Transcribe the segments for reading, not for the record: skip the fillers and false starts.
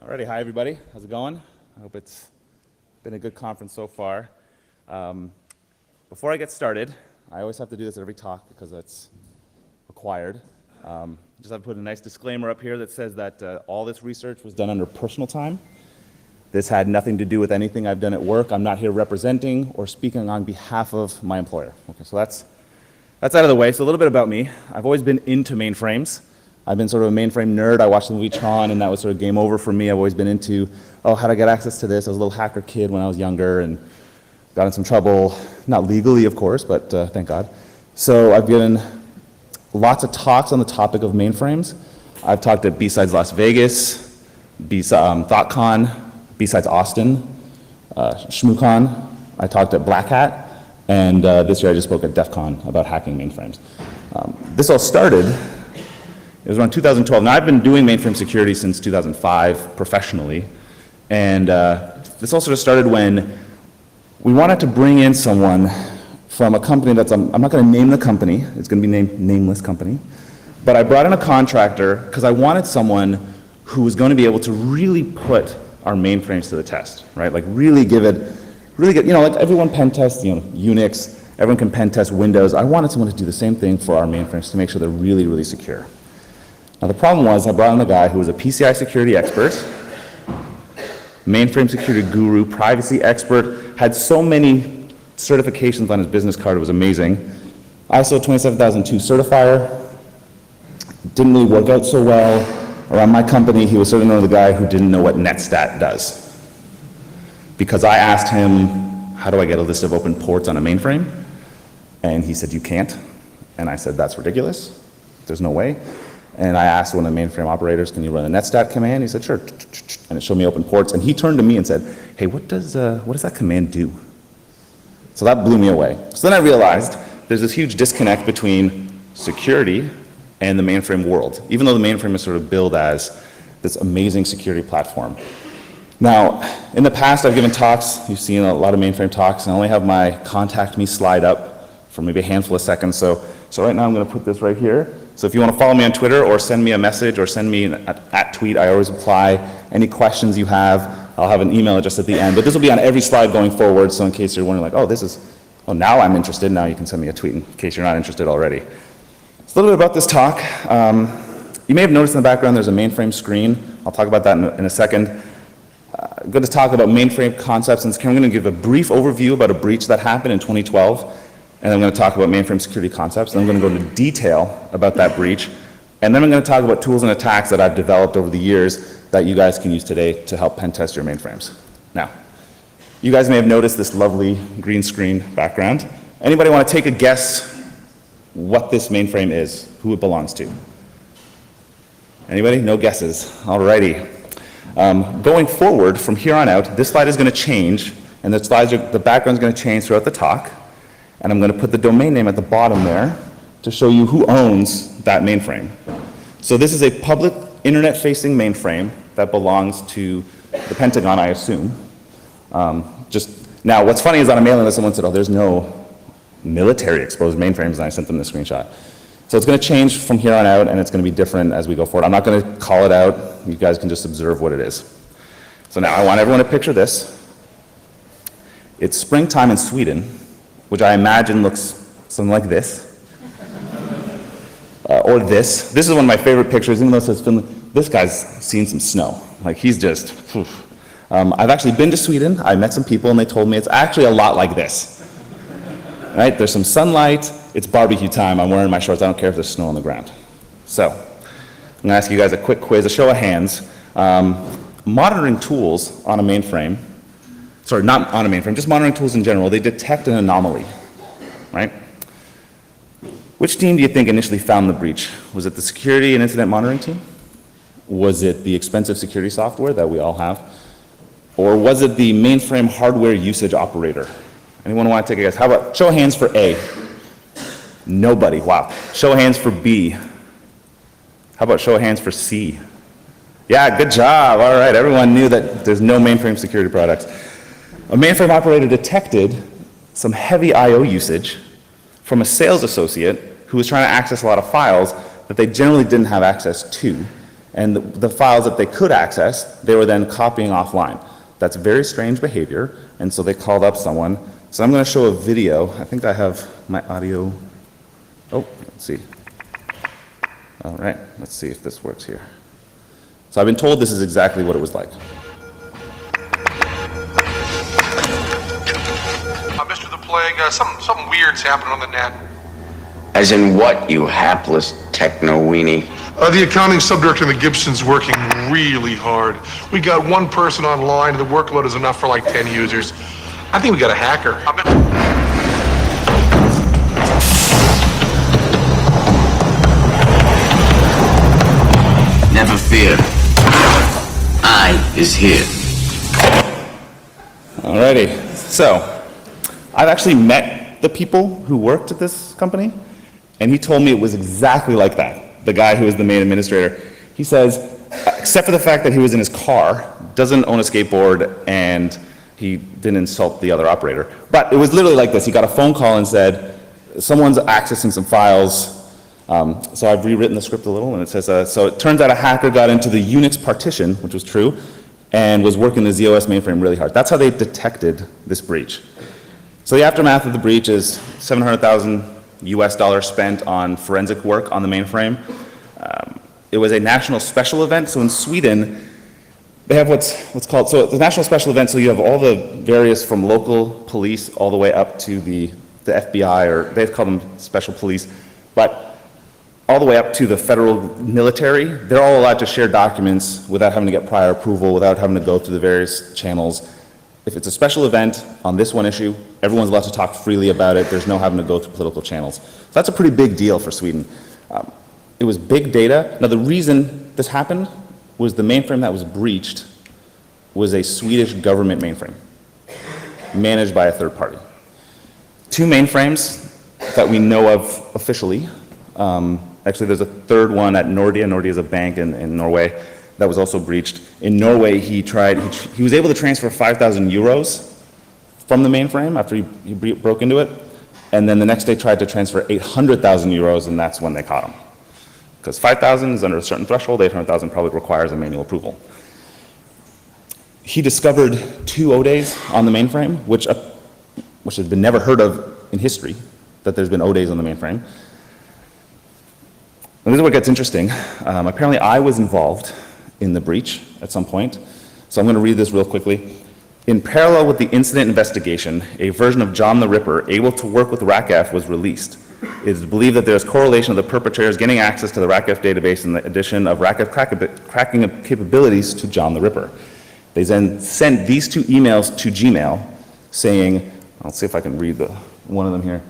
Alrighty, hi everybody. How's it going? I hope it's been a good conference so far. Before I get started, I always have to do this at every talk because that's required. Just have to put a nice disclaimer up here that says that all this research was done under personal time. This had nothing to do with anything I've done at work. I'm not here representing or speaking on behalf of my employer. Okay, so that's out of the way. So a little bit about me. I've always been into mainframes. I've been sort of a mainframe nerd. I watched the movie Tron, and that was sort of game over for me. I've always been into, how do I get access to this? I was a little hacker kid when I was younger and got in some trouble, not legally, of course, but thank God. So I've given lots of talks on the topic of mainframes. I've talked at B-Sides Las Vegas, ThoughtCon, B-Sides Austin, ShmooCon. I talked at Black Hat, and this year I just spoke at DEF CON about hacking mainframes. This all started. It was around 2012. Now, I've been doing mainframe security since 2005 professionally, and this all sort of started when we wanted to bring in someone from a company that's, I'm not going to name the company, it's going to be named Nameless Company, but I brought in a contractor because I wanted someone who was going to be able to really put our mainframes to the test, right? Like really get, like everyone pen tests, Unix, everyone can pen test Windows. I wanted someone to do the same thing for our mainframes to make sure they're really, really secure. Now the problem was I brought in a guy who was a PCI security expert, mainframe security guru, privacy expert, had so many certifications on his business card, it was amazing. ISO 27002 certifier, didn't really work out so well. Around my company, he was certainly the guy who didn't know what netstat does. Because I asked him, how do I get a list of open ports on a mainframe? And he said, you can't. And I said, that's ridiculous. There's no way. And I asked one of the mainframe operators, can you run a netstat command? He said, sure. And it showed me open ports. And he turned to me and said, hey, what does that command do? So that blew me away. So then I realized there's this huge disconnect between security and the mainframe world, even though the mainframe is sort of billed as this amazing security platform. Now, in the past, I've given talks. You've seen a lot of mainframe talks, and I only have my contact me slide up for maybe a handful of seconds. So right now I'm going to put this right here. So if you want to follow me on Twitter or send me a message or send me at tweet, I always reply. Any questions you have, I'll have an email address at the end. But this will be on every slide going forward, so in case you're wondering like, now I'm interested, now you can send me a tweet in case you're not interested already. So a little bit about this talk. You may have noticed in the background there's a mainframe screen. I'll talk about that in a second. I'm going to talk about mainframe concepts, and I'm going to give a brief overview about a breach that happened in 2012. And I'm going to talk about mainframe security concepts, and I'm going to go into detail about that breach. And then I'm going to talk about tools and attacks that I've developed over the years that you guys can use today to help pen test your mainframes. Now, you guys may have noticed this lovely green screen background. Anybody want to take a guess what this mainframe is, who it belongs to? Anybody? No guesses. Alrighty. Going forward, from here on out, this slide is going to change, and the background is going to change throughout the talk. And I'm going to put the domain name at the bottom there to show you who owns that mainframe. So this is a public internet-facing mainframe that belongs to the Pentagon, I assume. Now, what's funny is on a mailing list, someone said, there's no military exposed mainframes, and I sent them the screenshot. So it's going to change from here on out, and it's going to be different as we go forward. I'm not going to call it out. You guys can just observe what it is. So now I want everyone to picture this. It's springtime in Sweden, which I imagine looks something like this, or this. This is one of my favorite pictures, even though it says Finland. This guy's seen some snow. Like he's just, I've actually been to Sweden. I met some people and they told me it's actually a lot like this. Right? There's some sunlight. It's barbecue time. I'm wearing my shorts. I don't care if there's snow on the ground. So, I'm gonna ask you guys a quick quiz, a show of hands. Monitoring tools on a mainframe, sorry, not on a mainframe, just monitoring tools in general, they detect an anomaly, right? Which team do you think initially found the breach? Was it the security and incident monitoring team? Was it the expensive security software that we all have? Or was it the mainframe hardware usage operator? Anyone want to take a guess? How about show of hands for A? Nobody, wow. Show of hands for B. How about show of hands for C? Yeah, good job, all right. Everyone knew that there's no mainframe security products. A mainframe operator detected some heavy I/O usage from a sales associate who was trying to access a lot of files that they generally didn't have access to. And the files that they could access, they were then copying offline. That's very strange behavior, and so they called up someone. So I'm going to show a video. I think I have my audio. Oh, let's see. All right, let's see if this works here. So I've been told this is exactly what it was like. Mr. The Plague, something weird's happening on the net. As in what, you hapless techno-weenie? The accounting subdirector in the Gibson's working really hard. We got one person online, and the workload is enough for like 10 users. I think we got a hacker. Never fear. I is here. Alrighty, so I've actually met the people who worked at this company, and he told me it was exactly like that. The guy who was the main administrator, he says, except for the fact that he was in his car, doesn't own a skateboard, and he didn't insult the other operator. But it was literally like this. He got a phone call and said, someone's accessing some files. So I've rewritten the script a little, and it says, so it turns out a hacker got into the Unix partition, which was true, and was working the ZOS mainframe really hard. That's how they detected this breach. So the aftermath of the breach is $700,000 US spent on forensic work on the mainframe. It was a national special event. So in Sweden, they have what's called, so it's a national special event, so you have all the various from local police all the way up to the FBI, or they call them special police, but all the way up to the federal military. They're all allowed to share documents without having to get prior approval, without having to go through the various channels. If it's a special event on this one issue, everyone's allowed to talk freely about it. There's no having to go through political channels. So that's a pretty big deal for Sweden. It was big data. Now the reason this happened was the mainframe that was breached was a Swedish government mainframe managed by a third party. Two mainframes that we know of officially. Actually, there's a third one at Nordea. Nordea is a bank in Norway that was also breached. In Norway, he was able to transfer 5,000 euros from the mainframe after he broke into it, and then the next day tried to transfer 800,000 euros, and that's when they caught him. Because 5,000 is under a certain threshold, 800,000 probably requires a manual approval. He discovered 2 O-days on the mainframe, which has been never heard of in history, that there's been O-days on the mainframe. And this is where it gets interesting. Apparently I was involved in the breach at some point, so I'm going to read this real quickly. In parallel with the incident investigation, a version of John the Ripper able to work with RACF was released. It is believed that there is correlation of the perpetrators getting access to the RACF database and the addition of RACF cracking capabilities to John the Ripper. They then sent these 2 emails to Gmail saying, I'll see if I can read one of them here.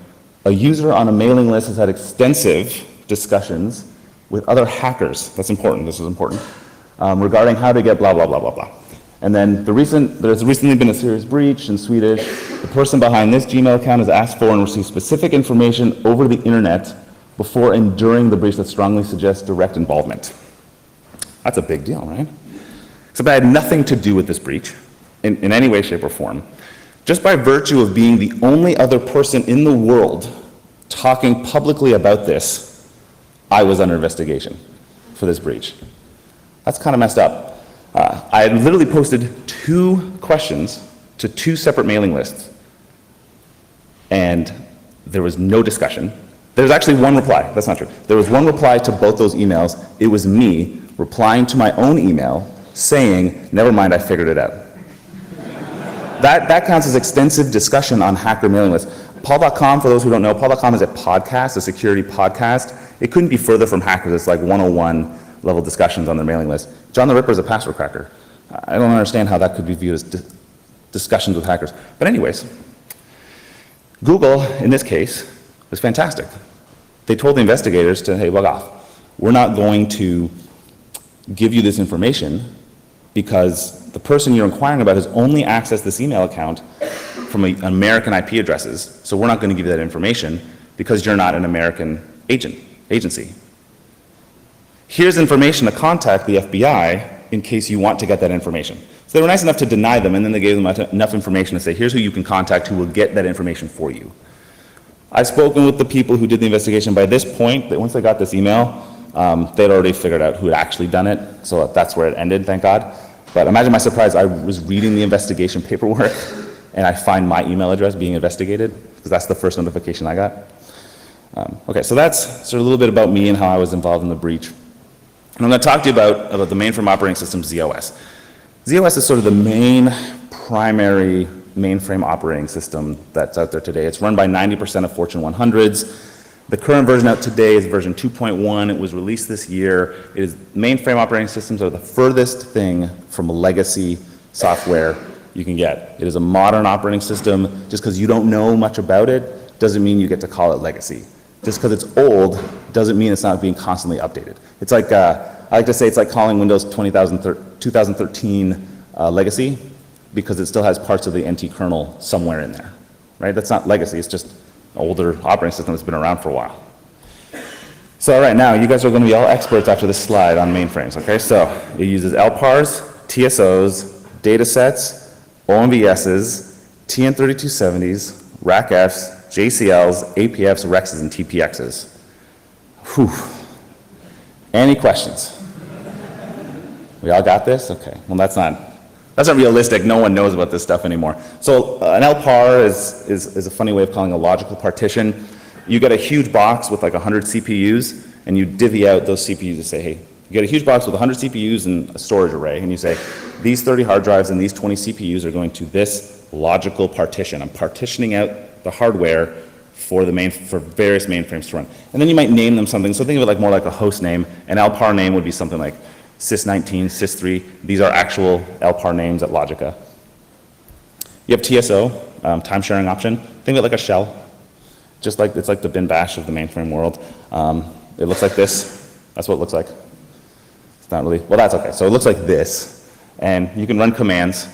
A user on a mailing list has had extensive discussions with other hackers. That's important, this is important. Regarding how to get blah, blah, blah, blah, blah. And then there's recently been a serious breach in Swedish. The person behind this Gmail account has asked for and received specific information over the internet before and during the breach that strongly suggests direct involvement. That's a big deal, right? Except I had nothing to do with this breach in any way, shape, or form. Just by virtue of being the only other person in the world talking publicly about this, I was under investigation for this breach. That's kind of messed up. I had literally posted 2 questions to 2 separate mailing lists, and there was no discussion. There was actually 1 reply. That's not true. There was 1 reply to both those emails. It was me replying to my own email saying, never mind, I figured it out. That counts as extensive discussion on hacker mailing lists. Paul.com, for those who don't know, Paul.com is a podcast, a security podcast. It couldn't be further from hackers. It's like 101 level discussions on their mailing list. John the Ripper is a password cracker. I don't understand how that could be viewed as discussions with hackers. But anyways, Google, in this case, was fantastic. They told the investigators to, hey, bug off. We're not going to give you this information because the person you're inquiring about has only accessed this email account from American IP addresses, so we're not going to give you that information because you're not an American agency. Here's information to contact the FBI in case you want to get that information. So they were nice enough to deny them, and then they gave them enough information to say, here's who you can contact who will get that information for you. I've spoken with the people who did the investigation. By this point, once they got this email, They'd already figured out who had actually done it, so that's where it ended, thank God. But imagine my surprise, I was reading the investigation paperwork, and I find my email address being investigated, because that's the first notification I got. Okay, so that's sort of a little bit about me and how I was involved in the breach. And I'm going to talk to you about the mainframe operating system, z/OS. z/OS is sort of the main primary mainframe operating system that's out there today. It's run by 90% of Fortune 100s. The current version out today is version 2.1. It was released this year. Mainframe operating systems are the furthest thing from legacy software you can get. It is a modern operating system. Just because you don't know much about it doesn't mean you get to call it legacy. Just because it's old doesn't mean it's not being constantly updated. It's like, I like to say it's like calling Windows 2013 legacy, because it still has parts of the NT kernel somewhere in there, right? That's not legacy, it's just an older operating system that's been around for a while. So all right, now you guys are going to be all experts after this slide on mainframes, okay? So it uses LPARs, TSOs, datasets, OMVSs, TN3270s, RACFs, JCLs, APFs, REXs, and TPXs. Whew. Any questions? We all got this? Okay, well that's not realistic. No one knows about this stuff anymore. So an LPAR is a funny way of calling a logical partition. You get a huge box with like 100 CPUs, and you divvy out those CPUs and say, hey, you get a huge box with 100 CPUs and a storage array, and you say, these 30 hard drives and these 20 CPUs are going to this logical partition. I'm partitioning out the hardware for various mainframes to run. And then you might name them something. So think of it like more like a host name. An LPAR name would be something like sys19, sys3. These are actual LPAR names at Logica. You have TSO, time sharing option. Think of it like a shell. Just like, it's like the bin bash of the mainframe world. It looks like this. That's what it looks like. It's not really, well that's okay. So it looks like this. And you can run commands.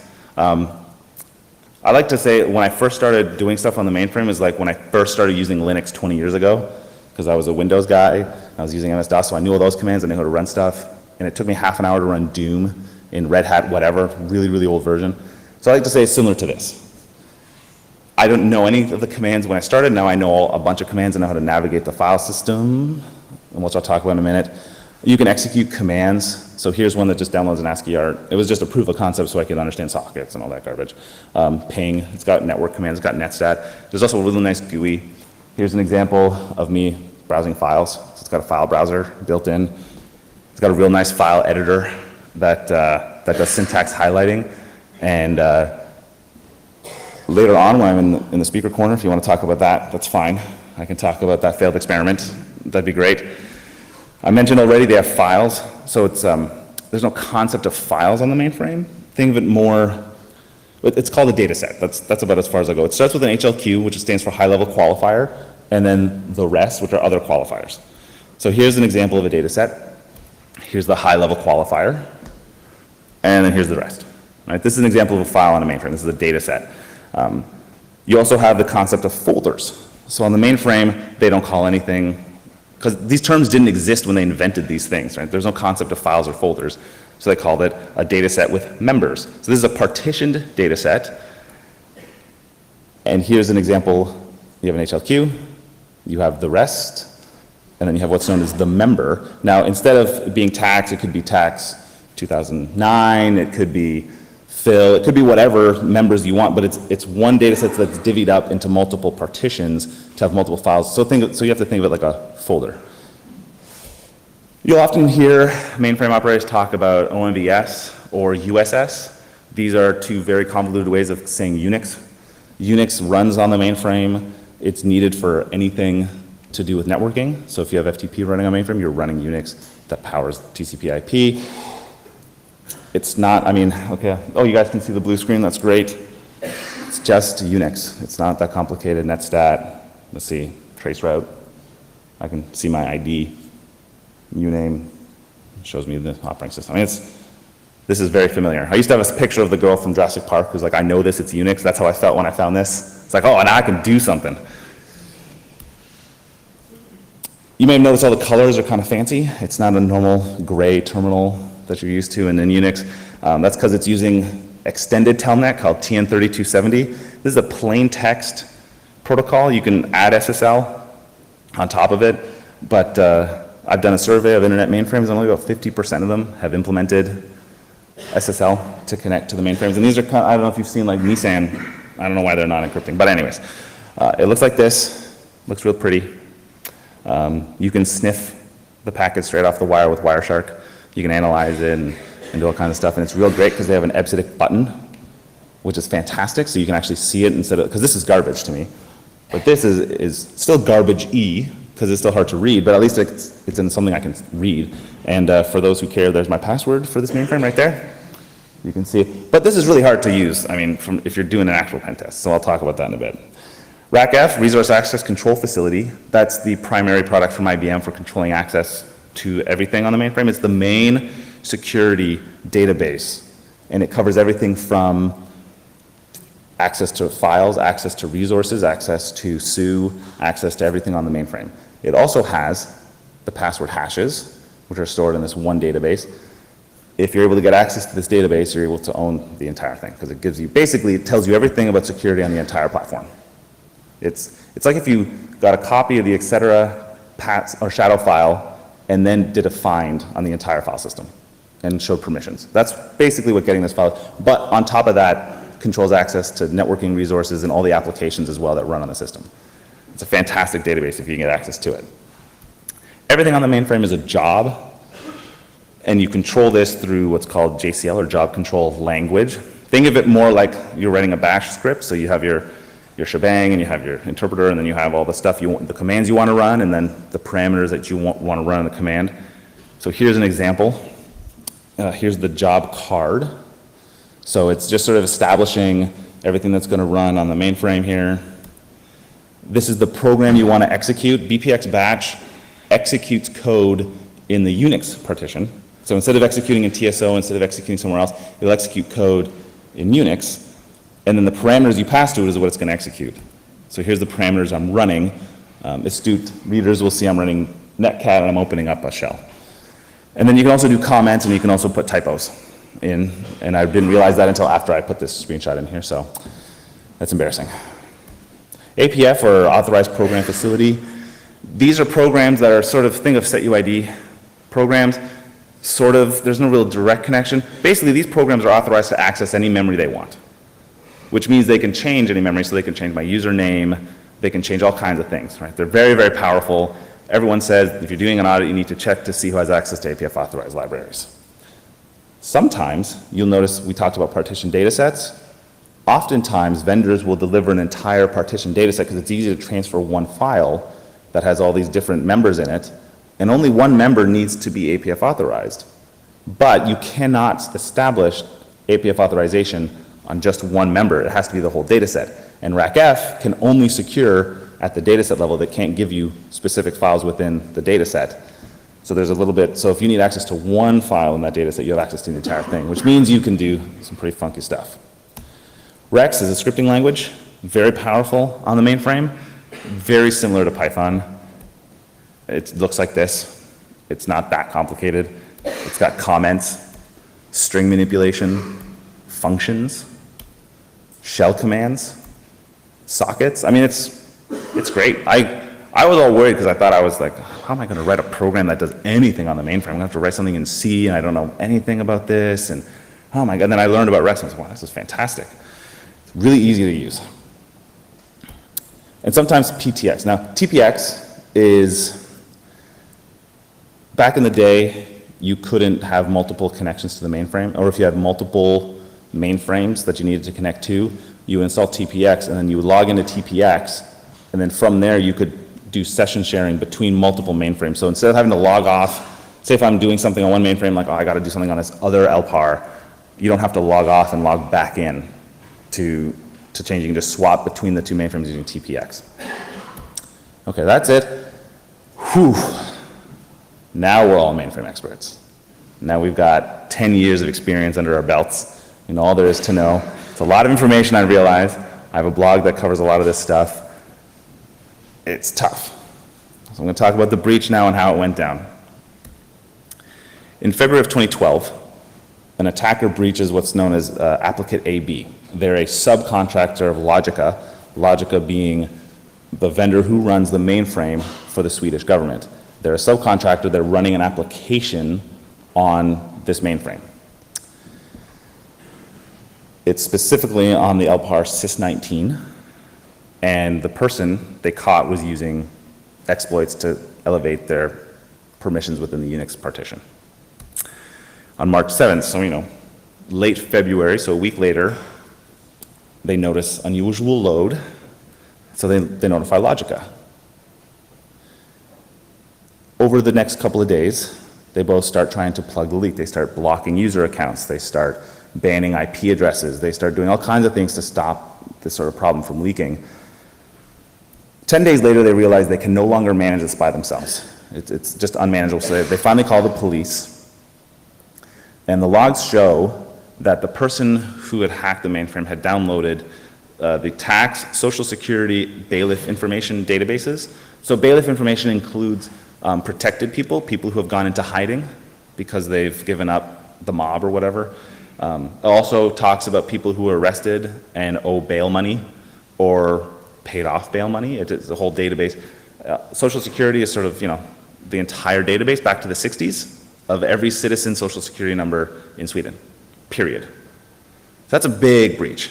I like to say when I first started doing stuff on the mainframe is like when I first started using Linux 20 years ago, because I was a Windows guy. I was using MS-DOS, so I knew all those commands. I knew how to run stuff. And it took me half an hour to run Doom in Red Hat, whatever, really, really old version. So I like to say it's similar to this. I don't know any of the commands when I started. Now I know a bunch of commands and know how to navigate the file system, and which I'll talk about in a minute. You can execute commands. So here's one that just downloads an ASCII art. It was just a proof of concept so I could understand sockets and all that garbage. Ping, it's got network commands, it's got netstat. There's also a really nice GUI. Here's an example of me browsing files. So it's got a file browser built in. It's got a real nice file editor that does syntax highlighting. And later on when I'm in the speaker corner, if you want to talk about that, that's fine. I can talk about that failed experiment. That'd be great. I mentioned already they have files, so it's there's no concept of files on the mainframe. Think of it more, it's called a data set. That's about as far as I go. It starts with an HLQ, which stands for high level qualifier, and then the rest, which are other qualifiers. So here's an example of a data set. Here's the high level qualifier, and then here's the rest. Right? This is an example of a file on a mainframe. This is a data set. You also have the concept of folders. So on the mainframe, they don't call anything, because these terms didn't exist when they invented these things, right? There's no concept of files or folders. So they called it a data set with members. So this is a partitioned data set. And here's an example. You have an HLQ, you have the rest, and then you have what's known as the member. Now, instead of being tax, it could be tax 2009, it could be fill, it could be whatever members you want, but it's one data set that's divvied up into multiple partitions to have multiple files. So you have to think of it like a folder. You'll often hear mainframe operators talk about OMVS or USS. These are two very convoluted ways of saying Unix. Unix runs on the mainframe. It's needed for anything to do with networking. So if you have FTP running on mainframe, you're running Unix that powers TCP/IP. It's not, I mean, okay, oh, you guys can see the blue screen, that's great. It's just Unix. It's not that complicated. Netstat, let's see, traceroute. I can see my ID, uname, shows me the operating system. I mean, this is very familiar. I used to have a picture of the girl from Jurassic Park who's like, I know this, it's Unix. That's how I felt when I found this. It's like, oh, now I can do something. You may have noticed all the colors are kind of fancy. It's not a normal gray terminal that you're used to in Unix. That's because it's using extended telnet called TN3270. This is a plain text protocol. You can add SSL on top of it, but I've done a survey of internet mainframes, and only about 50% of them have implemented SSL to connect to the mainframes. And these are I don't know if you've seen like Nissan. I don't know why they're not encrypting, but anyways, it looks like this. Looks real pretty. You can sniff the packet straight off the wire with Wireshark. You can analyze it and do all kinds of stuff, and it's real great because they have an EBCDIC button, which is fantastic, so you can actually see it instead of, because this is garbage to me, but this is still garbage-y, because it's still hard to read, but at least it's in something I can read. And for those who care, there's my password for this mainframe right there. You can see it. But this is really hard to use, I mean, if you're doing an actual pen test, so I'll talk about that in a bit. RACF, Resource Access Control Facility, that's the primary product from IBM for controlling access to everything on the mainframe. It's the main security database, and it covers everything from access to files, access to resources, access to SUE, access to everything on the mainframe. It also has the password hashes, which are stored in this one database. If you're able to get access to this database, you're able to own the entire thing, because it gives you, basically, it tells you everything about security on the entire platform. It's like if you got a copy of the etc. or shadow file and then did a find on the entire file system and showed permissions. That's basically what getting this file is. But on top of that, controls access to networking resources and all the applications as well that run on the system. It's a fantastic database if you can get access to it. Everything on the mainframe is a job, and you control this through what's called JCL, or job control language. Think of it more like you're writing a bash script, so you have your shebang, and you have your interpreter, and then you have all the stuff the commands you want to run, and then the parameters that you want to run in the command. So here's an example. Here's the job card. So it's just sort of establishing everything that's going to run on the mainframe here. This is the program you want to execute. BPX batch executes code in the Unix partition. So instead of executing in TSO, instead of executing somewhere else, it'll execute code in Unix. And then the parameters you pass to it is what it's going to execute. So here's the parameters I'm running. Astute readers will see I'm running netcat, and I'm opening up a shell. And then you can also do comments, and you can also put typos in. And I didn't realize that until after I put this screenshot in here, so that's embarrassing. APF, or Authorized Program Facility. These are programs that are sort of, think of SetUID programs, sort of, there's no real direct connection. Basically, these programs are authorized to access any memory they want, which means they can change any memory, so they can change my username, they can change all kinds of things, right? They're very, very powerful. Everyone says if you're doing an audit, you need to check to see who has access to APF authorized libraries. Sometimes, you'll notice we talked about partition data sets. Oftentimes, vendors will deliver an entire partition data set because it's easy to transfer one file that has all these different members in it, and only one member needs to be APF authorized. But you cannot establish APF authorization on just one member. It has to be the whole data set. And RACF can only secure at the data set level. They can't give you specific files within the data set. So there's a little bit, so if you need access to one file in that data set, you have access to the entire thing, which means you can do some pretty funky stuff. Rex is a scripting language, very powerful on the mainframe, very similar to Python. It looks like this. It's not that complicated. It's got comments, string manipulation, functions, shell commands, sockets. I mean, it's great. I was all worried because I thought I was like, how am I going to write a program that does anything on the mainframe? I'm going to have to write something in C, and I don't know anything about this, and oh my God. And then I learned about Rex, and I was like, wow, this is fantastic. It's really easy to use. And sometimes PTX. Now, TPX is, back in the day, you couldn't have multiple connections to the mainframe, or if you had multiple mainframes that you needed to connect to, you install TPX, and then you would log into TPX, and then from there you could do session sharing between multiple mainframes. So instead of having to log off, say if I'm doing something on one mainframe, like, oh, I got to do something on this other LPAR, you don't have to log off and log back in to change. You can just swap between the two mainframes using TPX. Okay, that's it. Whew. Now we're all mainframe experts. Now we've got 10 years of experience under our belts. You know all there is to know. It's a lot of information, I realize. I have a blog that covers a lot of this stuff. It's tough. So I'm going to talk about the breach now and how it went down. In February of 2012, an attacker breaches what's known as Applicate AB. They're a subcontractor of Logica, Logica being the vendor who runs the mainframe for the Swedish government. They're a subcontractor, they're running an application on this mainframe. It's specifically on the LPAR sys19, and the person they caught was using exploits to elevate their permissions within the Unix partition. On March 7th, so late February, so a week later, they notice unusual load, so they notify Logica. Over the next couple of days, they both start trying to plug the leak. They start blocking user accounts. They start banning IP addresses. They start doing all kinds of things to stop this sort of problem from leaking. 10 days later, they realize they can no longer manage this by themselves. It's just unmanageable. So they finally call the police. And the logs show that the person who had hacked the mainframe had downloaded the tax, social security, bailiff information databases. So bailiff information includes protected people who have gone into hiding because they've given up the mob or whatever. It also talks about people who are arrested and owe bail money or paid off bail money. It's a whole database. Social security is sort of, the entire database back to the 60s of every citizen social security number in Sweden, period. So that's a big breach.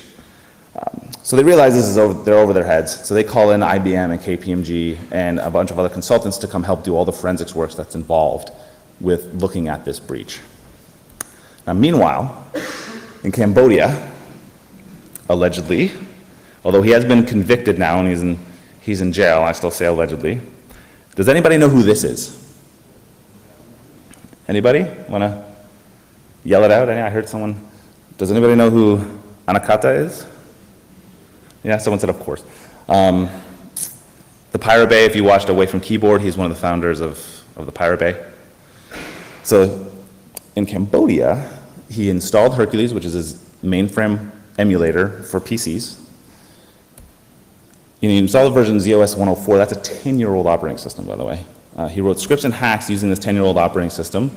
So they realize they're over their heads. So they call in IBM and KPMG and a bunch of other consultants to come help do all the forensics work that's involved with looking at this breach. Now, meanwhile, in Cambodia, allegedly, although he has been convicted now and he's in jail, I still say allegedly. Does anybody know who this is? Anybody want to yell it out? I heard someone. Does anybody know who Anakata is? Yeah, someone said, of course. The Pirate Bay, if you watched Away from Keyboard, he's one of the founders of the Pirate Bay. So in Cambodia, he installed Hercules, which is his mainframe emulator for PCs. He installed version ZOS 104. That's a 10-year-old operating system, by the way. He wrote scripts and hacks using this 10-year-old operating system.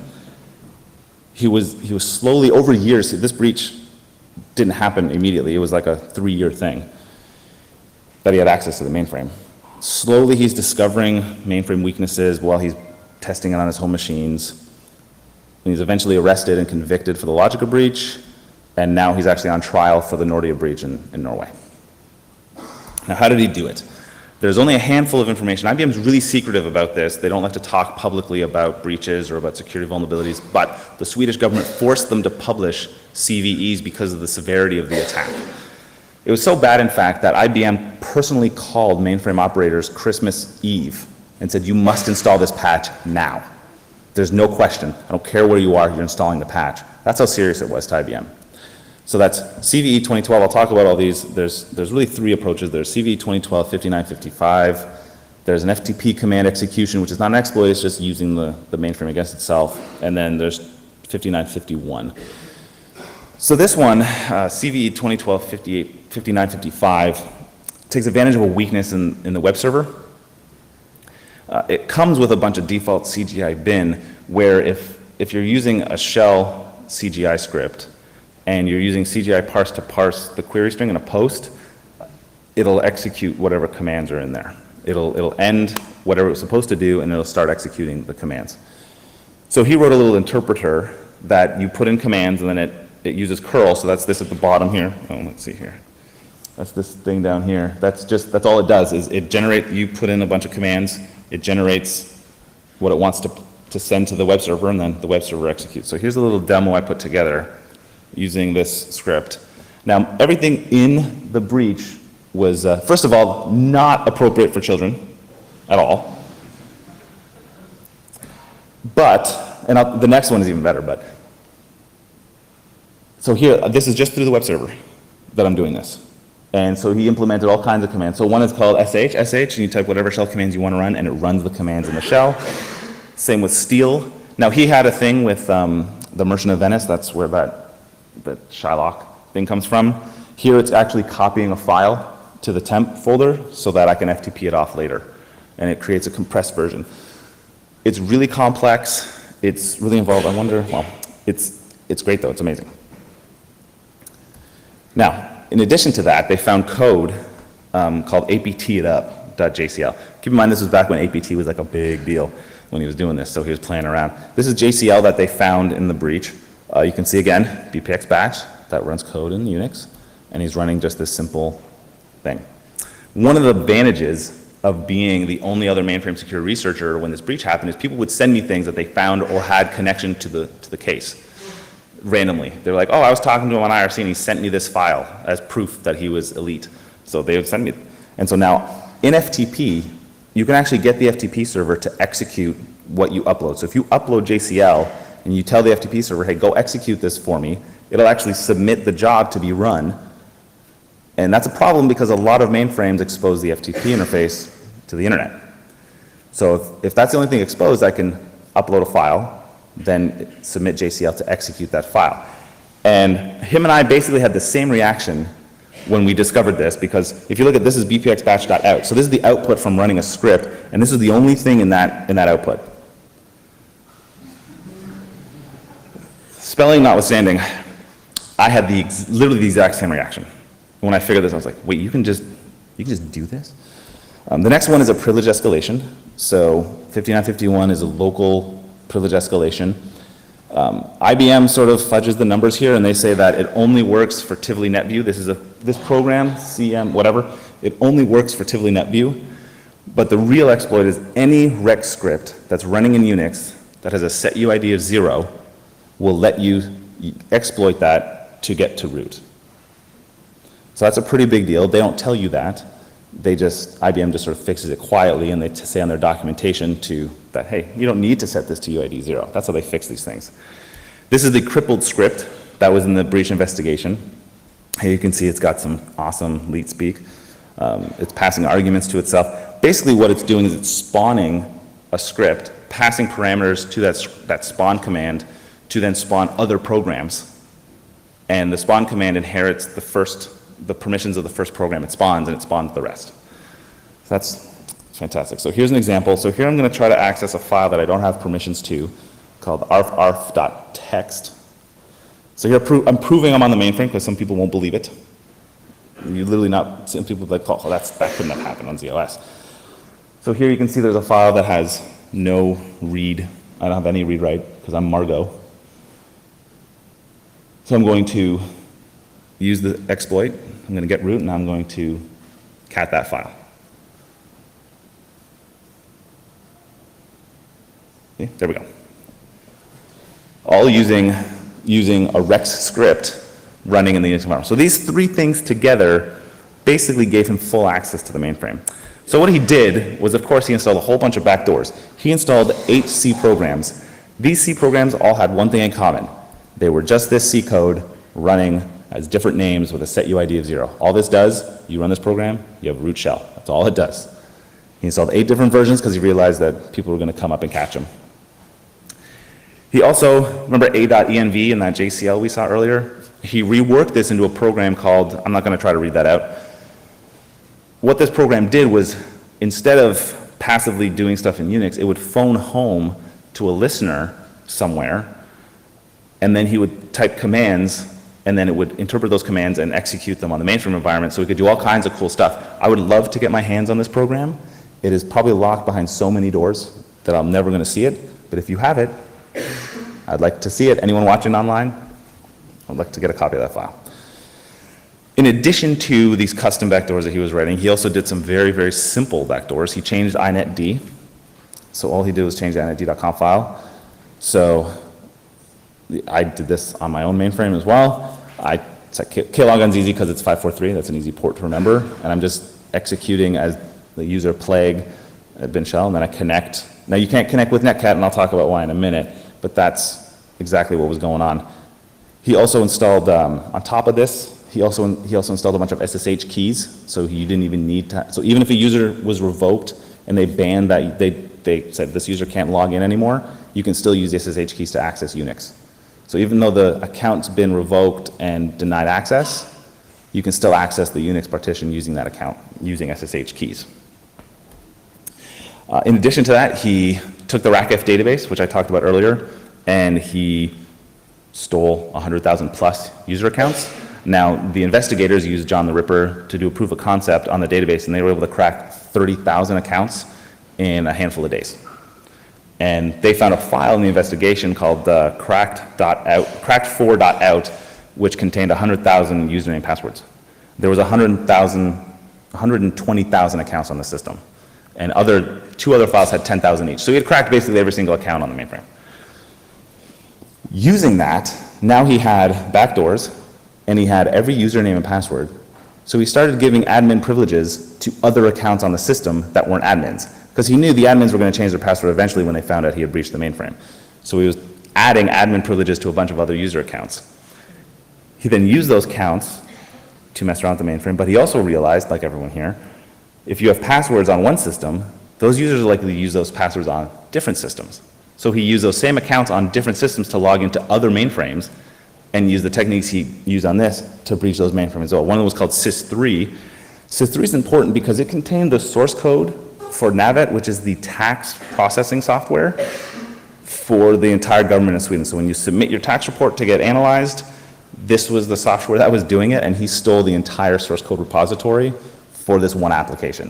He was slowly, over years, this breach didn't happen immediately. It was like a 3-year thing that he had access to the mainframe. Slowly, he's discovering mainframe weaknesses while he's testing it on his home machines. And he's eventually arrested and convicted for the Logica breach, and now he's actually on trial for the Nordea breach in Norway. Now, how did he do it? There's only a handful of information. IBM's really secretive about this. They don't like to talk publicly about breaches or about security vulnerabilities, but the Swedish government forced them to publish CVEs because of the severity of the attack. It was so bad, in fact, that IBM personally called mainframe operators Christmas Eve and said, you must install this patch now. There's no question. I don't care where you are, you're installing the patch. That's how serious it was to IBM. So that's CVE 2012. I'll talk about all these. There's really 3 approaches. There's CVE 2012 5955. There's an FTP command execution, which is not an exploit, it's just using the mainframe against itself. And then there's 5951. So this one, CVE 2012 5955, takes advantage of a weakness in the web server. It comes with a bunch of default CGI bin, where if you're using a shell CGI script, and you're using CGI parse to parse the query string in a post, it'll execute whatever commands are in there. It'll end whatever it was supposed to do, and it'll start executing the commands. So he wrote a little interpreter that you put in commands, and then it uses curl, so that's this at the bottom here. Oh, let's see here. That's this thing down here. That's all it does, is you put in a bunch of commands, it generates what it wants to send to the web server, and then the web server executes. So here's a little demo I put together using this script. Now, everything in the breach was, first of all, not appropriate for children at all. But, and the next one is even better, but. So here, this is just through the web server that I'm doing this. And so he implemented all kinds of commands. So one is called sh, and you type whatever shell commands you want to run, and it runs the commands in the shell. Same with steal. Now, he had a thing with the Merchant of Venice. That's where that Shylock thing comes from. Here it's actually copying a file to the temp folder so that I can FTP it off later. And it creates a compressed version. It's really complex. It's really involved. I wonder, well, it's great though. It's amazing. Now, in addition to that, they found code called aptitup.jcl. Keep in mind this was back when APT was like a big deal. when he was doing this, so he was playing around. This is JCL that they found in the breach. You can see again, BPX batch that runs code in Unix, and he's running just this simple thing. One of the advantages of being the only other mainframe security researcher when this breach happened is people would send me things that they found or had connection to the case randomly. They're like, oh, I was talking to him on IRC and he sent me this file as proof that he was elite. So they would send me, and so now in FTP, you can actually get the FTP server to execute what you upload. So if you upload JCL and you tell the FTP server, hey, go execute this for me, it'll actually submit the job to be run. And that's a problem because a lot of mainframes expose the FTP interface to the internet. So if that's the only thing exposed, I can upload a file, then submit JCL to execute that file. And him and I basically had the same reaction when we discovered this, because if you look at this is bpxbatch.out. So this is the output from running a script, and this is the only thing in that output. Spelling notwithstanding, I had literally the exact same reaction. When I figured this, I was like, wait, you can just do this? The next one is a privilege escalation. So 5951 is a local privilege escalation. IBM sort of fudges the numbers here, and they say that it only works for Tivoli NetView. This program, CM, whatever, it only works for Tivoli NetView. But the real exploit is any rec script that's running in Unix that has a set UID of 0 will let you exploit that to get to root. So that's a pretty big deal. They don't tell you that. IBM just sort of fixes it quietly, and they say on their documentation that, hey, you don't need to set this to UID 0. That's how they fix these things. This is the crippled script that was in the breach investigation. Here you can see it's got some awesome leet speak. It's passing arguments to itself. Basically what it's doing is it's spawning a script, passing parameters to that spawn command to then spawn other programs. And the spawn command inherits the permissions of the first program it spawns, and it spawns the rest. So that's fantastic. So here's an example. So here I'm going to try to access a file that I don't have permissions to called arf.txt. So here I'm proving I'm on the mainframe because some people won't believe it. You literally not, some people like, oh, that couldn't have happened on ZOS. So here you can see there's a file that has no read. I don't have any read write because I'm Margot. So I'm going to use the exploit. I'm going to get root, and I'm going to cat that file. See, there we go. All using a Rex script running in the Unix environment. So these three things together basically gave him full access to the mainframe. So what he did was, of course, he installed a whole bunch of backdoors. He installed 8 C programs. These C programs all had one thing in common. They were just this C code running as different names with a set UID of 0. All this does, you run this program, you have root shell. That's all it does. He installed 8 different versions because he realized that people were going to come up and catch him. He also, remember a.env in that JCL we saw earlier? He reworked this into a program called, I'm not going to try to read that out. What this program did was, instead of passively doing stuff in Unix, it would phone home to a listener somewhere, and then he would type commands, and then it would interpret those commands and execute them on the mainframe environment, so we could do all kinds of cool stuff. I would love to get my hands on this program. It is probably locked behind so many doors that I'm never going to see it, but if you have it, I'd like to see it. Anyone watching online? I'd like to get a copy of that file. In addition to these custom backdoors that he was writing, he also did some very, very simple backdoors. He changed inetd. So all he did was change the inetd.conf file. So I did this on my own mainframe as well. Klogon's easy because it's 543. That's an easy port to remember. And I'm just executing as the user plague bin shell, and then I connect. Now you can't connect with netcat, and I'll talk about why in a minute, but that's exactly what was going on. He also installed, on top of this, he also installed a bunch of SSH keys, so you didn't even need to, so even if a user was revoked and they banned that, they said this user can't log in anymore, you can still use the SSH keys to access Unix. So even though the account's been revoked and denied access, you can still access the Unix partition using that account, using SSH keys. In addition to that, he took the RACF database, which I talked about earlier, and he stole 100,000 plus user accounts. Now, the investigators used John the Ripper to do a proof of concept on the database, and they were able to crack 30,000 accounts in a handful of days. And they found a file in the investigation called cracked4.out, which contained 100,000 username passwords. There was 120,000 accounts on the system. And two other files had 10,000 each. So he had cracked basically every single account on the mainframe. Using that, now he had backdoors, and he had every username and password. So he started giving admin privileges to other accounts on the system that weren't admins, because he knew the admins were going to change their password eventually when they found out he had breached the mainframe. So he was adding admin privileges to a bunch of other user accounts. He then used those accounts to mess around with the mainframe, but he also realized, like everyone here, if you have passwords on one system, those users are likely to use those passwords on different systems. So he used those same accounts on different systems to log into other mainframes and use the techniques he used on this to breach those mainframes as well. One of them was called SYS3. SYS3 is important because it contained the source code for NAVET, which is the tax processing software for the entire government of Sweden. So when you submit your tax report to get analyzed, this was the software that was doing it, and he stole the entire source code repository for this one application.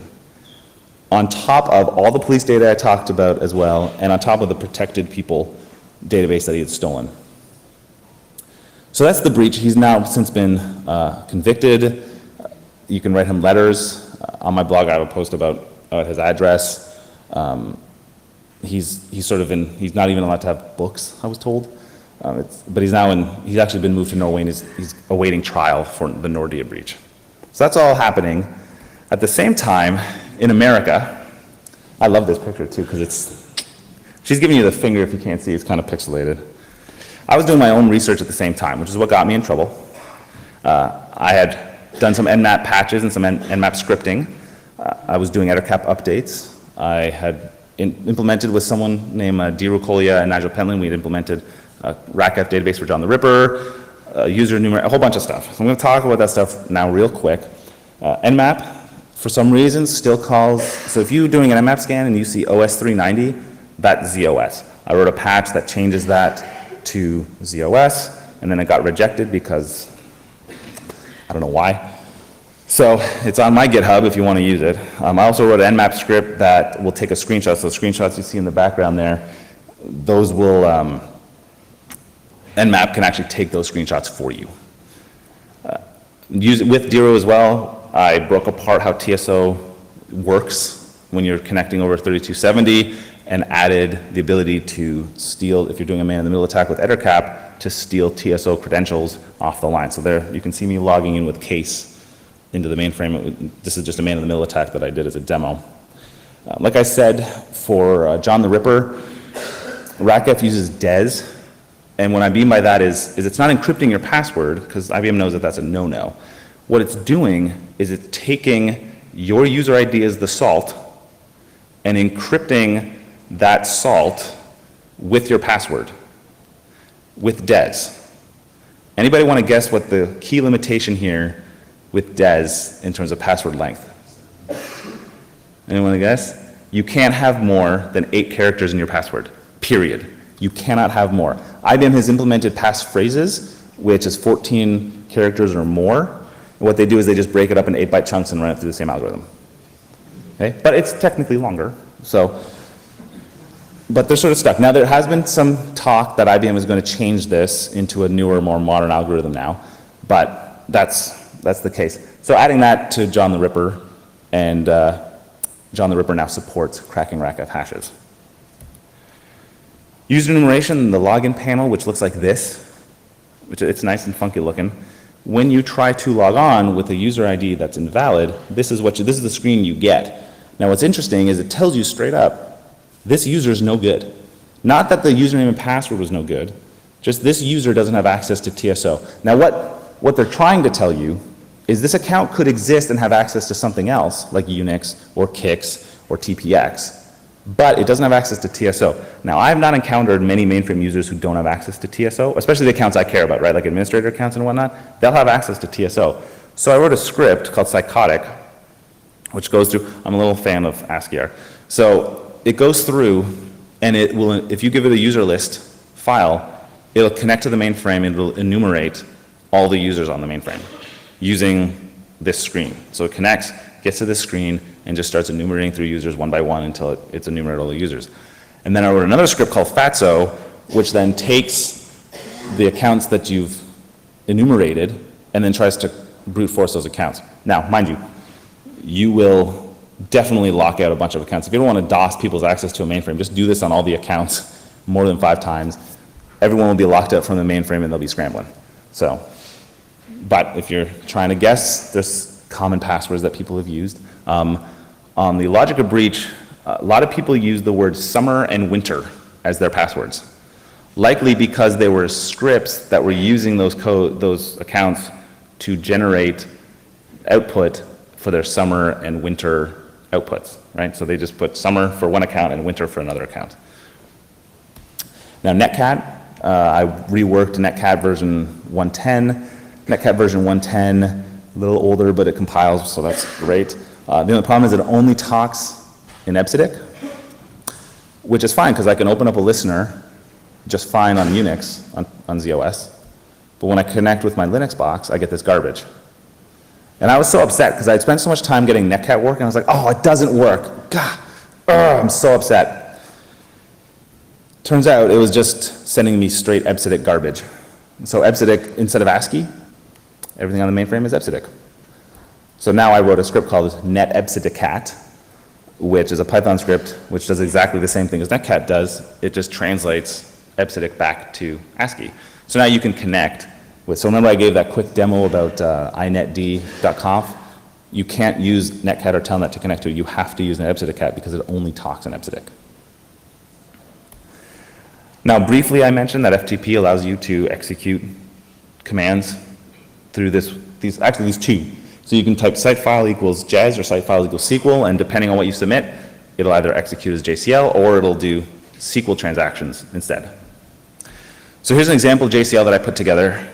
On top of all the police data I talked about as well, and on top of the protected people database that he had stolen. So that's the breach. He's now since been convicted. You can write him letters. On my blog, I have a post about his address. He's not even allowed to have books, I was told. But he's actually been moved to Norway, and he's awaiting trial for the Nordea breach. So that's all happening. At the same time, in America, I love this picture too, because she's giving you the finger if you can't see, it's kind of pixelated. I was doing my own research at the same time, which is what got me in trouble. I had done some Nmap patches and some Nmap scripting. I was doing EtherCap updates. I had implemented with someone named Diru Kolia and Nigel Pentland. We had implemented a RACF database for John the Ripper, user numerator, a whole bunch of stuff. So I'm going to talk about that stuff now real quick. Nmap, for some reason, still calls, so if you're doing an Nmap scan and you see OS 390, that's ZOS. I wrote a patch that changes that to ZOS, and then it got rejected because I don't know why. So it's on my GitHub if you want to use it. I also wrote an Nmap script that will take a screenshot. So the screenshots you see in the background there, those will, Nmap can actually take those screenshots for you. Use it with Diro as well. I broke apart how TSO works when you're connecting over 3270 and added the ability to steal, if you're doing a man-in-the-middle attack with EtherCap, to steal TSO credentials off the line. So there you can see me logging in with case into the mainframe. This is just a man-in-the-middle attack that I did as a demo. Like I said, for John the Ripper, RACF uses DES, and what I mean by that is it's not encrypting your password, because IBM knows that that's a no-no. What it's doing is it's taking your user ID as the salt and encrypting that salt with your password, with DES. Anybody want to guess what the key limitation here with DES in terms of password length? Anyone want to guess? You can't have more than 8 characters in your password, period. You cannot have more. IBM has implemented passphrases, which is 14 characters or more. And what they do is they just break it up in 8-byte chunks and run it through the same algorithm. Okay? But it's technically longer. But they're sort of stuck. Now there has been some talk that IBM is going to change this into a newer, more modern algorithm now. But that's the case. So adding that to John the Ripper, and John the Ripper now supports cracking RACF hashes. User enumeration, the login panel, which looks like this, which it's nice and funky looking. When you try to log on with a user ID that's invalid, this is the screen you get. Now what's interesting is it tells you straight up, this user is no good. Not that the username and password was no good, just this user doesn't have access to TSO. Now what they're trying to tell you is this account could exist and have access to something else, like Unix or Kix or TPX, but it doesn't have access to TSO. Now, I have not encountered many mainframe users who don't have access to TSO, especially the accounts I care about, right, like administrator accounts and whatnot. They'll have access to TSO. So I wrote a script called Psychotic, which goes through, I'm a little fan of ASCII. So it goes through, and it will, if you give it a user list file, it'll connect to the mainframe and it'll enumerate all the users on the mainframe using this screen. So it connects, gets to this screen, and just starts enumerating through users one by one until it's enumerated all the users. And then I wrote another script called fatso, which then takes the accounts that you've enumerated and then tries to brute force those accounts. Now, mind you, you will definitely lock out a bunch of accounts. If you don't want to DOS people's access to a mainframe, just do this on all the accounts more than 5 times. Everyone will be locked out from the mainframe and they'll be scrambling. So, but if you're trying to guess, there's common passwords that people have used. On the logic of breach, a lot of people use the words summer and winter as their passwords. Likely because they were scripts that were using those accounts to generate output for their summer and winter outputs, right? So they just put summer for one account and winter for another account. Now Netcat, I reworked Netcat version 110. Netcat version 110, a little older, but it compiles, so that's great. The only problem is it only talks in EBCDIC, which is fine because I can open up a listener just fine on Unix, on ZOS. But when I connect with my Linux box, I get this garbage. And I was so upset because I had spent so much time getting Netcat work, and I was like, oh, it doesn't work. God, I'm so upset. Turns out it was just sending me straight EBCDIC garbage. So EBCDIC, instead of ASCII, everything on the mainframe is EBCDIC. So now I wrote a script called netEBCDICat, which is a Python script which does exactly the same thing as Netcat does. It just translates EBCDIC back to ASCII. So now you can connect with, so remember I gave that quick demo about inetd.conf? You can't use Netcat or Telnet to connect to it. You have to use netEBCDICat because it only talks in EBCDIC. Now briefly I mentioned that FTP allows you to execute commands through these two. So you can type site file equals JES or site file equals SQL, and depending on what you submit, it'll either execute as JCL or it'll do SQL transactions instead. So here's an example of JCL that I put together.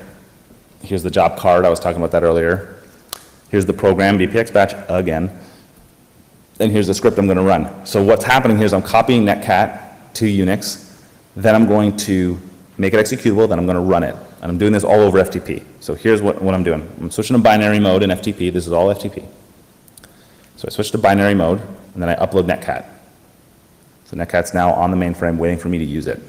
Here's the job card, I was talking about that earlier. Here's the program, BPX batch again. And here's the script I'm going to run. So what's happening here is I'm copying Netcat to Unix, then I'm going to make it executable, then I'm going to run it. And I'm doing this all over FTP. So here's what I'm doing. I'm switching to binary mode in FTP. This is all FTP. So I switch to binary mode, and then I upload Netcat. So Netcat's now on the mainframe waiting for me to use it.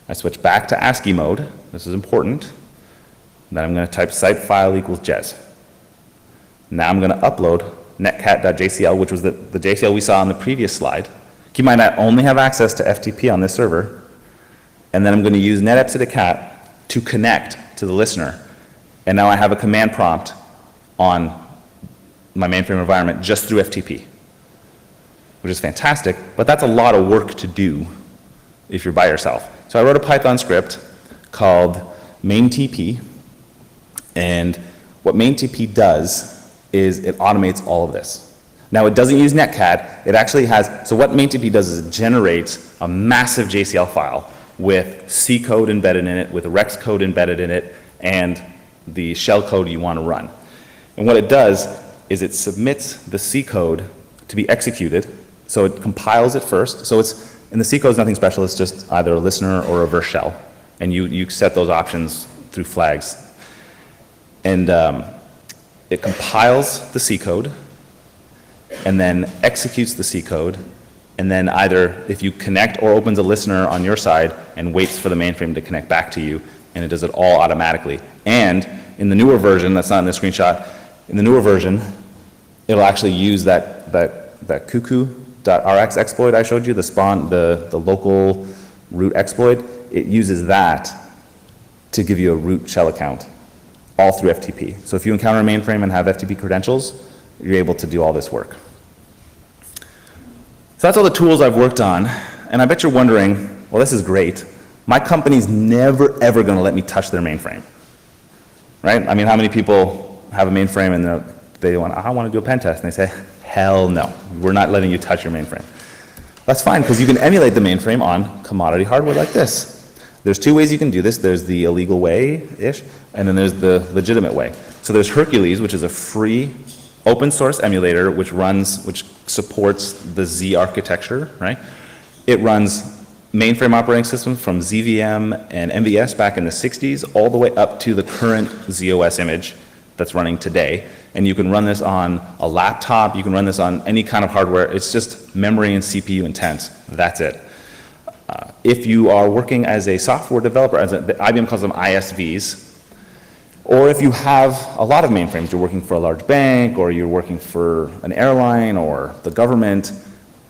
I switch back to ASCII mode. This is important. And then I'm going to type site file equals JES. Now I'm going to upload netcat.jcl, which was the JCL we saw on the previous slide. Keep in mind I only have access to FTP on this server. And then I'm going to use netEBCDICat to connect to the listener. And now I have a command prompt on my mainframe environment just through FTP, which is fantastic, but that's a lot of work to do if you're by yourself. So I wrote a Python script called maintp, and what maintp does is it automates all of this. Now it doesn't use Netcat, it actually has, so what maintp does is it generates a massive JCL file with C code embedded in it, with Rex code embedded in it, and the shell code you want to run. And what it does is it submits the C code to be executed, so it compiles it first. So it's, and the C code is nothing special, it's just either a listener or a reverse shell. And you set those options through flags. And it compiles the C code, and then executes the C code, and then either if you connect or opens a listener on your side and waits for the mainframe to connect back to you, and it does it all automatically. And in the newer version, that's not in the screenshot, in the newer version, it'll actually use that cuckoo.rx exploit I showed you, the local root exploit. It uses that to give you a root shell account, all through FTP. So if you encounter a mainframe and have FTP credentials, you're able to do all this work. So that's all the tools I've worked on, and I bet you're wondering, well, this is great. My company's never, ever going to let me touch their mainframe, right? I mean, how many people have a mainframe and I want to do a pen test, and they say, hell no, we're not letting you touch your mainframe. That's fine, because you can emulate the mainframe on commodity hardware like this. There's two ways you can do this. There's the illegal way-ish, and then there's the legitimate way. So there's Hercules, which is a free open source emulator which supports the Z architecture, right? It runs mainframe operating systems from ZVM and MVS back in the 60s all the way up to the current ZOS image that's running today. And you can run this on a laptop, you can run this on any kind of hardware. It's just memory and CPU intense. That's it. If you are working as a software developer, IBM calls them ISVs, or if you have a lot of mainframes, you're working for a large bank, or you're working for an airline or the government,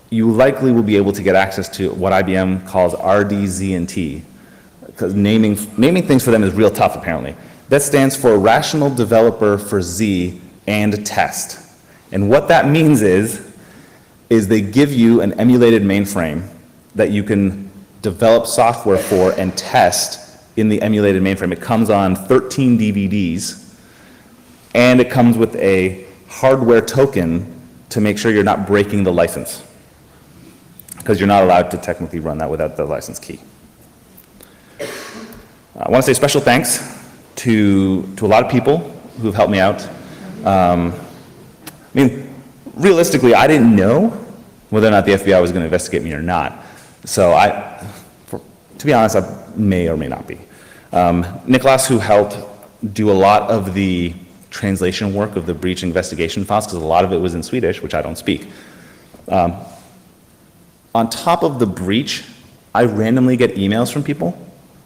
you likely will be able to get access to what IBM calls RD, Z, and T, because naming things for them is real tough, apparently. That stands for Rational Developer for Z and Test. And what that means is they give you an emulated mainframe that you can develop software for and test in the emulated mainframe. It comes on 13 DVDs, and it comes with a hardware token to make sure you're not breaking the license, because you're not allowed to technically run that without the license key. I want to say special thanks to a lot of people who've helped me out. I mean, realistically, I didn't know whether or not the FBI was going to investigate me or not. So to be honest, I may or may not be. Nicholas, who helped do a lot of the translation work of the breach investigation files, because a lot of it was in Swedish, which I don't speak. On top of the breach, I randomly get emails from people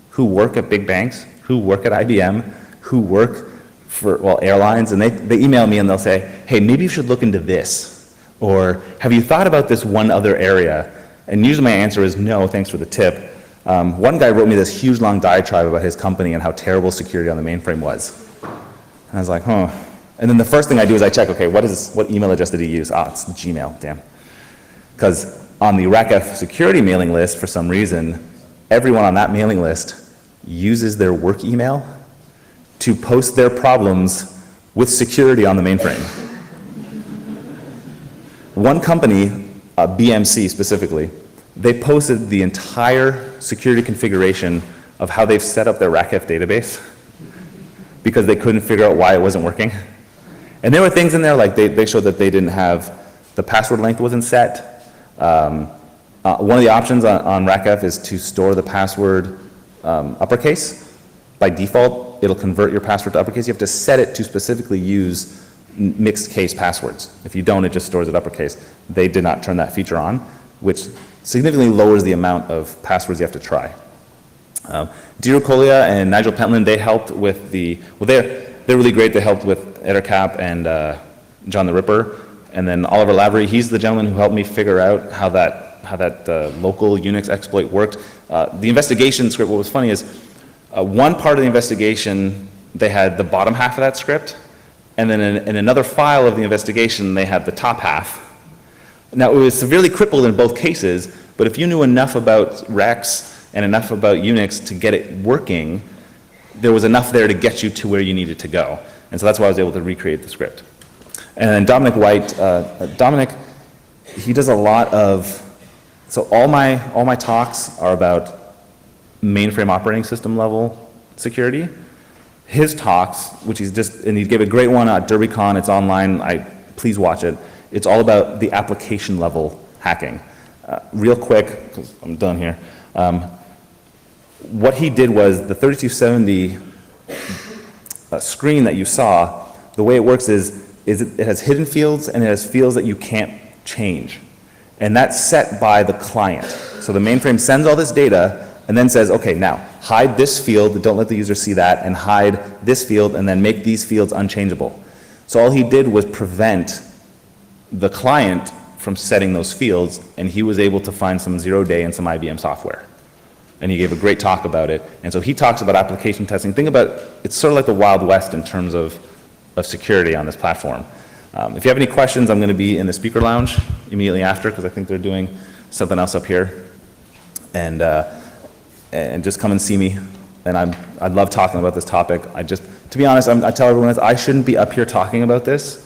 who work at big banks, who work at IBM, who work for, well, airlines, and they email me and they'll say, hey, maybe you should look into this, or have you thought about this one other area? And usually my answer is no, thanks for the tip. One guy wrote me this huge long diatribe about his company and how terrible security on the mainframe was. And I was like, huh. And then the first thing I do is I check, okay, what email address did he use? Ah, it's Gmail, damn. Because on the RACF security mailing list, for some reason, everyone on that mailing list uses their work email to post their problems with security on the mainframe. One company, BMC specifically, they posted the entire security configuration of how they've set up their RACF database because they couldn't figure out why it wasn't working. And there were things in there like they showed that they didn't have, the password length wasn't set. One of the options on RACF is to store the password uppercase. By default, it'll convert your password to uppercase. You have to set it to specifically use mixed case passwords. If you don't, it just stores it uppercase. They did not turn that feature on, which significantly lowers the amount of passwords you have to try. Deirdre Collier and Nigel Pentland, they helped with the, well, they're really great. They helped with Ettercap and John the Ripper. And then Oliver Lavery, he's the gentleman who helped me figure out how that local Unix exploit worked. The investigation script, what was funny is one part of the investigation, they had the bottom half of that script, and then in another file of the investigation, they had the top half. Now, it was severely crippled in both cases, but if you knew enough about Rex and enough about Unix to get it working, there was enough there to get you to where you needed to go. And so that's why I was able to recreate the script. And then Dominic White, Dominic, he does a lot of, so all my talks are about mainframe operating system level security. His talks, which he's just, and he gave a great one at DerbyCon, it's online, please watch it. It's all about the application level hacking. Real quick, because I'm done here. What he did was the 3270 screen that you saw, the way it works is it has hidden fields and it has fields that you can't change. And that's set by the client. So the mainframe sends all this data and then says, okay, now hide this field, don't let the user see that, and hide this field, and then make these fields unchangeable. So all he did was prevent the client from setting those fields, and he was able to find some 0-day and some IBM software. And he gave a great talk about it. And so he talks about application testing. Think about, it's sort of like the Wild West in terms of security on this platform. If you have any questions, I'm going to be in the speaker lounge immediately after, because I think they're doing something else up here. And just come and see me. And I love talking about this topic. To be honest, I tell everyone this, I shouldn't be up here talking about this.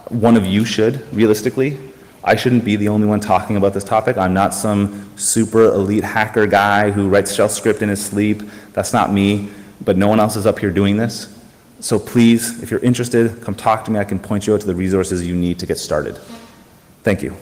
One of you should, realistically. I shouldn't be the only one talking about this topic. I'm not some super elite hacker guy who writes shell script in his sleep. That's not me, but no one else is up here doing this. So please, if you're interested, come talk to me. I can point you out to the resources you need to get started. Thank you.